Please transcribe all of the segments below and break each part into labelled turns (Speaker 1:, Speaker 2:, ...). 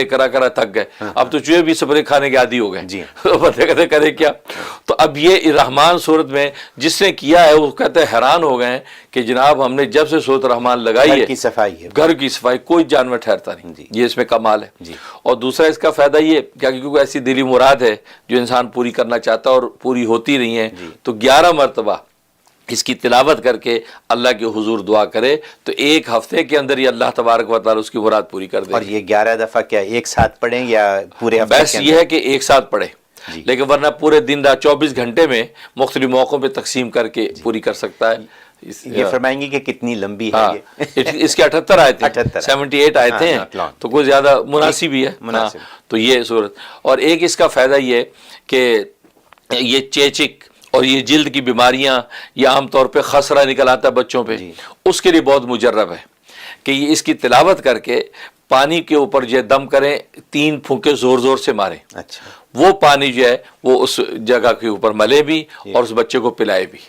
Speaker 1: کرا کرا تھک گئے، اب تو چوہے بھی سپرے کھانے کے عادی ہو گئے
Speaker 2: جی
Speaker 1: بندے کہتے کرے کیا. تو اب یہ رحمان صورت میں جس نے کیا ہے وہ کہتے ہیں حیران ہو گئے ہیں کہ جناب ہم نے جب سے صورت رحمان لگائی ہے
Speaker 2: گھر کی صفائی ہے،
Speaker 1: گھر کی صفائی، کوئی جانور ٹھہرتا نہیں. یہ اس میں کمال ہے. اور دوسرا اس کا فائدہ یہ کیا کہ کیونکہ ایسی دلی مراد ہے جو انسان پوری کرنا چاہتا ہے اور پوری ہوتی رہی ہیں، تو 11 مرتبہ اس کی تلاوت کر کے اللہ کے حضور دعا کرے تو ایک ہفتے کے اندر ہی اللہ تبارک و تعالی اس کی مراد پوری کر دے.
Speaker 2: اور یہ 11 دفعہ کیا ایک ساتھ پڑھیں یا پورے ہفتے
Speaker 1: بس یہ ہے کہ ایک ساتھ پڑھے، لیکن ورنہ پورے دن رات 24 گھنٹے میں مختلف موقعوں پہ تقسیم کر کے پوری کر سکتا ہے.
Speaker 2: یہ فرمائیں گے کہ کتنی لمبی ہے یہ؟
Speaker 1: اس کے 78 آیتیں 78 آیتیں ہیں تو کوئی زیادہ مناسب ہی ہے. تو یہ صورت. اور ایک اس کا فائدہ یہ کہ یہ چیچک اور یہ جلد کی بیماریاں، یہ عام طور پہ خسرہ نکل آتا ہے بچوں پہ، اس کے لیے بہت مجرب ہے کہ یہ اس کی تلاوت کر کے پانی کے اوپر جو دم کریں، 3 پھونکے زور زور سے ماریں،
Speaker 2: اچھا
Speaker 1: وہ پانی جو ہے وہ اس جگہ کے اوپر ملے بھی اور اس بچے کو پلائے بھی.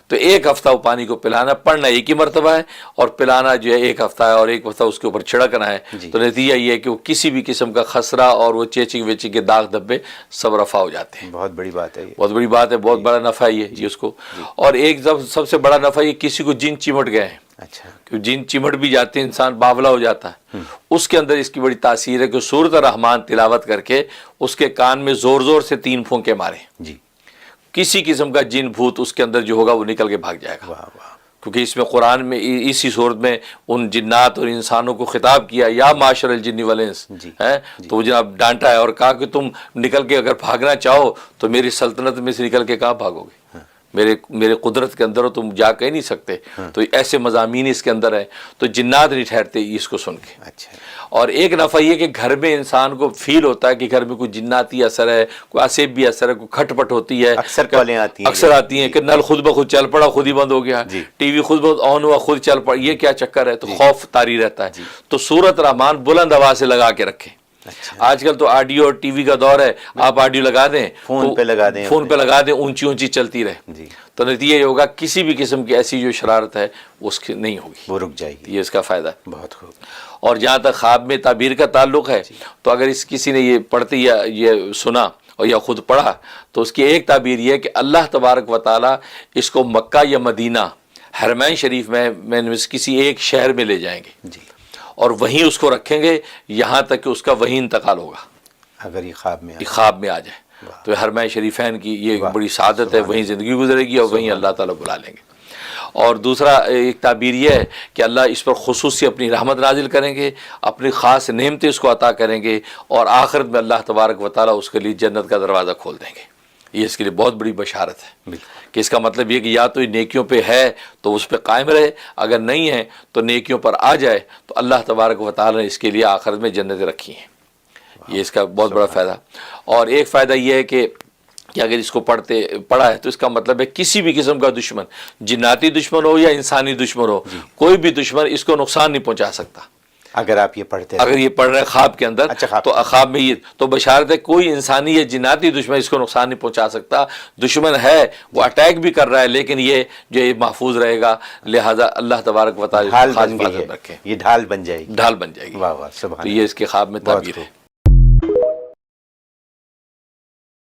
Speaker 1: تو ایک ہفتہ وہ پانی کو پلانا، پڑھنا ایک ہی مرتبہ ہے اور پلانا جو ہے ایک ہفتہ ہے اور ایک ہفتہ اس کے اوپر چھڑکنا ہے. تو نتیجہ یہ ہے کہ وہ کسی بھی قسم کا خسرہ اور وہ چیچک ویچک کے داغ دھبے سب رفع ہو جاتے ہیں.
Speaker 2: بہت بڑی بات ہے یہ،
Speaker 1: بہت بڑی بات ہے، بہت بڑا نفع ہے یہ اس کو. اور ایک سب سے بڑا نفع یہ کسی کو جن چمٹ گئے ہیں،
Speaker 2: اچھا
Speaker 1: کہ جن چمٹ بھی جاتے ہیں انسان باولا ہو جاتا ہے، اس کے اندر اس کی بڑی تاثیر ہے کہ سورۃ الرحمان تلاوت کر کے اس کے کان میں زور زور سے 3 پھونکے ماریں، کسی قسم کا جن بھوت اس کے اندر جو ہوگا وہ نکل کے بھاگ جائے گا. کیونکہ اس میں قرآن میں اسی صورت میں ان جنات اور انسانوں کو خطاب کیا، یا معاشر الجن والانس، تو وہ جناب ڈانٹا ہے اور کہا کہ تم نکل کے اگر بھاگنا چاہو تو میری سلطنت میں سے نکل کے کہاں بھاگو گے، میرے قدرت کے اندر ہو، تم جا کے نہیں سکتے. تو ایسے مضامین اس کے اندر ہیں، تو جنات نہیں ٹھہرتے اس کو سن کے. اور ایک نفع یہ کہ گھر میں انسان کو فیل ہوتا ہے کہ گھر میں کوئی جناتی اثر ہے، کوئی عصبی اثر ہے، کوئی کھٹ پٹ ہوتی ہے، اکثر آتی ہیں کہ نل خود بخود چل پڑا، خود ہی بند ہو گیا، ٹی وی خود بخود آن ہوا، خود چل پڑا، یہ کیا چکر ہے. تو خوف طاری رہتا ہے. تو سورۃ رحمان بلند آواز سے لگا کے رکھیں. آج کل تو آڈیو اور ٹی وی کا دور ہے، آپ آڈیو لگا دیں، فون پہ لگا دیں، اونچی اونچی چلتی رہے. تو نتیجہ یہ ہوگا کسی بھی قسم کی ایسی جو شرارت ہے اس کی نہیں ہوگی،
Speaker 2: وہ رک جائے گی.
Speaker 1: یہ اس کا فائدہ ہے.
Speaker 2: بہت خوب.
Speaker 1: اور جہاں تک خواب میں تعبیر کا تعلق ہے تو اگر کسی نے یہ پڑھتے یا یہ سنا اور یا خود پڑھا تو اس کی ایک تعبیر یہ ہے کہ اللہ تبارک و تعالیٰ اس کو مکہ یا مدینہ حرمین شریف میں کسی ایک شہر میں لے جائیں گے اور وہیں اس کو رکھیں گے یہاں تک کہ اس کا وہیں انتقال ہوگا،
Speaker 2: اگر یہ
Speaker 1: خواب میں آ جائے. تو حرمین شریفین کی یہ بڑی سعادت ہے، وہیں زندگی گزرے گی اور وہیں اللہ تعالیٰ بلا لیں گے. اور دوسرا ایک تعبیر یہ ہے کہ اللہ اس پر خصوصی اپنی رحمت نازل کریں گے، اپنی خاص نعمتیں اس کو عطا کریں گے اور آخرت میں اللہ تبارک و تعالیٰ اس کے لیے جنت کا دروازہ کھول دیں گے. یہ اس کے لیے بہت بڑی بشارت ہے کہ اس کا مطلب یہ کہ یا تو نیکیوں پہ ہے تو اس پہ قائم رہے، اگر نہیں ہے تو نیکیوں پر آ جائے تو اللہ تبارک و تعالیٰ نے اس کے لیے آخرت میں جنتیں رکھی ہیں. یہ اس کا بہت بڑا فائدہ. اور ایک فائدہ یہ ہے کہ اگر اس کو پڑھا ہے تو اس کا مطلب ہے کسی بھی قسم کا دشمن، جناتی دشمن ہو یا انسانی دشمن ہو، کوئی بھی دشمن اس کو نقصان نہیں پہنچا سکتا.
Speaker 2: اگر آپ یہ پڑھتے ہیں،
Speaker 1: اگر یہ پڑھ رہے ہیں خواب کے اندر تو خواب میں یہ تو بشارت ہے کوئی انسانی یا جناتی دشمن اس کو نقصان نہیں پہنچا سکتا. دشمن ہے وہ اٹیک بھی کر رہا ہے لیکن یہ جو یہ محفوظ رہے گا، لہذا اللہ تبارک و تعالیٰ
Speaker 2: یہ ڈھال بن جائے گی.
Speaker 1: تو یہ اس کے خواب میں تعبیر ہے.